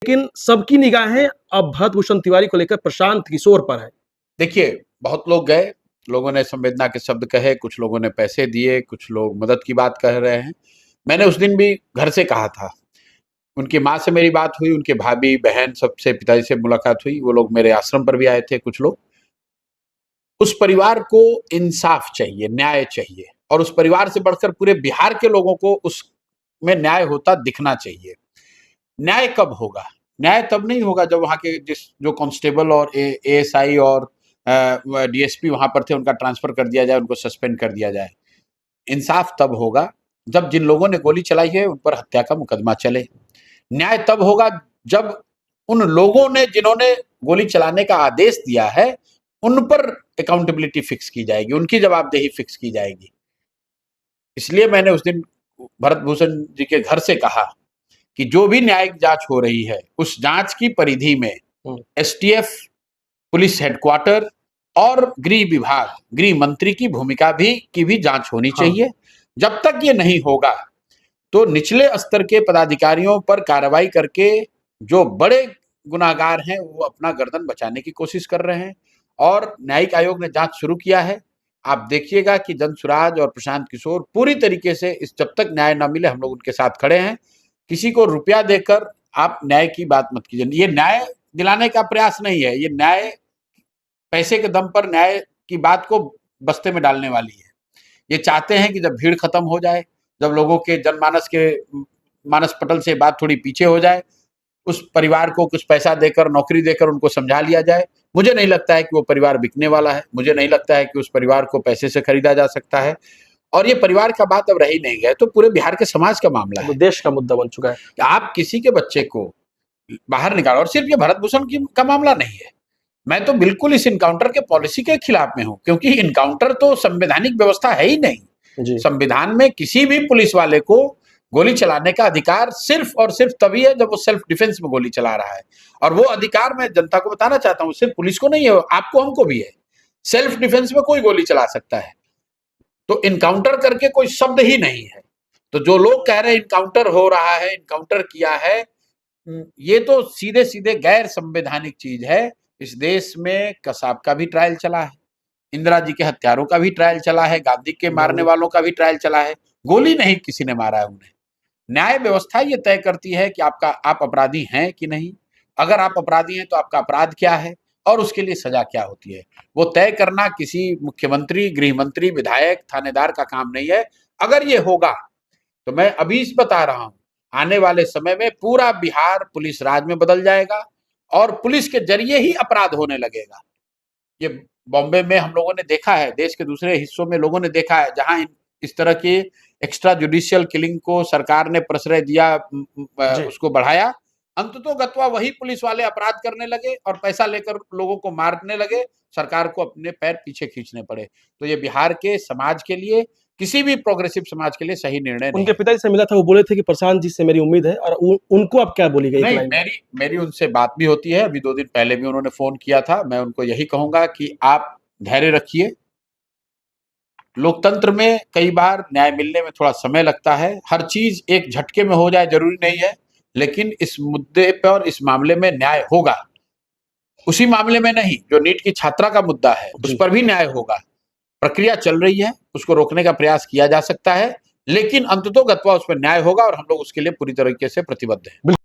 लेकिन सबकी निगाहें अब भरत भूषण तिवारी को लेकर प्रशांत किशोर पर है। देखिए, बहुत लोग गए, लोगों ने संवेदना के शब्द कहे, कुछ लोगों ने पैसे दिए, कुछ लोग मदद की बात कह रहे हैं। मैंने उस दिन भी घर से कहा था, उनकी माँ से मेरी बात हुई, उनके भाभी बहन सबसे, पिताजी से मुलाकात हुई, वो लोग मेरे आश्रम पर भी आए थे कुछ लोग। उस परिवार को इंसाफ चाहिए, न्याय चाहिए, और उस परिवार से बढ़कर पूरे बिहार के लोगों को उसमें न्याय होता दिखना चाहिए। न्याय कब होगा? न्याय तब नहीं होगा जब वहाँ के जो कांस्टेबल और एएसआई और डीएसपी वहां पर थे उनका ट्रांसफर कर दिया जाए, उनको सस्पेंड कर दिया जाए। इंसाफ तब होगा जब जिन लोगों ने गोली चलाई है उन पर हत्या का मुकदमा चले। न्याय तब होगा जब उन लोगों ने जिन्होंने गोली चलाने का आदेश दिया है उन पर अकाउंटेबिलिटी फिक्स की जाएगी, उनकी जवाबदेही फिक्स की जाएगी। इसलिए मैंने उस दिन भरत भूषण जी के घर से कहा कि जो भी न्यायिक जांच हो रही है उस जांच की परिधि में एसटीएफ, पुलिस हेडक्वार्टर और गृह विभाग, गृह मंत्री की भूमिका की भी जांच होनी चाहिए। जब तक ये नहीं होगा तो निचले स्तर के पदाधिकारियों पर कार्रवाई करके जो बड़े गुनाहगार हैं वो अपना गर्दन बचाने की कोशिश कर रहे हैं। और न्यायिक आयोग ने जांच शुरू किया है। आप देखिएगा कि जनसुराज और प्रशांत किशोर पूरी तरीके से जब तक न्याय न मिले हम लोग उनके साथ खड़े हैं। किसी को रुपया देकर आप न्याय की बात मत कीजिए, ये न्याय दिलाने का प्रयास नहीं है, ये न्याय पैसे के दम पर न्याय की बात को बस्ते में डालने वाली है। ये चाहते हैं कि जब भीड़ खत्म हो जाए, जब लोगों के जनमानस के मानस पटल से बात थोड़ी पीछे हो जाए, उस परिवार को कुछ पैसा देकर, नौकरी देकर उनको समझा लिया जाए। मुझे नहीं लगता है कि वो परिवार बिकने वाला है, मुझे नहीं लगता है कि उस परिवार को पैसे से खरीदा जा सकता है। और ये परिवार का बात अब रही नहीं गया, तो पूरे बिहार के समाज का मामला है, देश का मुद्दा बन चुका है। आप किसी के बच्चे को बाहर निकालो। और सिर्फ ये भरत भूषण का मामला नहीं है, मैं तो बिल्कुल इस इनकाउंटर के पॉलिसी के खिलाफ में हूं, क्योंकि इनकाउंटर तो संवैधानिक व्यवस्था है ही नहीं। संविधान में किसी भी पुलिस वाले को गोली चलाने का अधिकार सिर्फ और सिर्फ तभी है जब वो सेल्फ डिफेंस में गोली चला रहा है। और वो अधिकार मैं जनता को बताना चाहता हूं, सिर्फ पुलिस को नहीं है, आपको हमको भी है। सेल्फ डिफेंस में कोई गोली चला सकता है, तो इनकाउंटर करके कोई शब्द ही नहीं है। तो जो लोग कह रहे हैं इनकाउंटर हो रहा है, इनकाउंटर किया है, ये तो सीधे सीधे गैर संवैधानिक चीज है। इस देश में कसाब का भी ट्रायल चला है, इंदिरा जी के हत्यारों का भी ट्रायल चला है, गांधी के मारने वालों का भी ट्रायल चला है। गोली नहीं किसी ने मारा है उन्हें। न्याय व्यवस्था ये तय करती है कि आप अपराधी हैं कि नहीं। अगर आप अपराधी हैं तो आपका अपराध क्या है और उसके लिए सजा क्या होती है, वो तय करना किसी मुख्यमंत्री, गृह मंत्री, विधायक, थानेदार का काम नहीं है। अगर ये होगा तो मैं अभी बता रहा हूं, आने वाले समय में पूरा बिहार पुलिस राज में बदल जाएगा और पुलिस के जरिए ही अपराध होने लगेगा। ये बॉम्बे में हम लोगों ने देखा है, देश के दूसरे हिस्सों में लोगों ने देखा है, जहां इस तरह की एक्स्ट्रा जुडिशियल किलिंग को सरकार ने प्रश्रय दिया, उसको बढ़ाया, अंततोगत्वा वही पुलिस वाले अपराध करने लगे और पैसा लेकर लोगों को मारने लगे, सरकार को अपने पैर पीछे खींचने पड़े। तो ये बिहार के समाज के लिए, किसी भी प्रोग्रेसिव समाज के लिए सही निर्णय नहीं। उनके पिताजी से मिला था, वो बोले थे कि प्रशांत जी से मेरी उम्मीद है, और उनको अब क्या बोली गई? नहीं, मेरी उनसे बात भी होती है, अभी 2 दिन पहले भी उन्होंने फोन किया था। मैं उनको यही कहूंगा कि आप धैर्य रखिए। लोकतंत्र में कई बार न्याय मिलने में थोड़ा समय लगता है, हर चीज एक झटके में हो जाए जरूरी नहीं है, लेकिन इस मुद्दे पर, इस मामले में न्याय होगा। उसी मामले में नहीं, जो नीट की छात्रा का मुद्दा है उस पर भी न्याय होगा। प्रक्रिया चल रही है, उसको रोकने का प्रयास किया जा सकता है, लेकिन अंततोगत्वा उस पर न्याय होगा और हम लोग उसके लिए पूरी तरीके से प्रतिबद्ध हैं।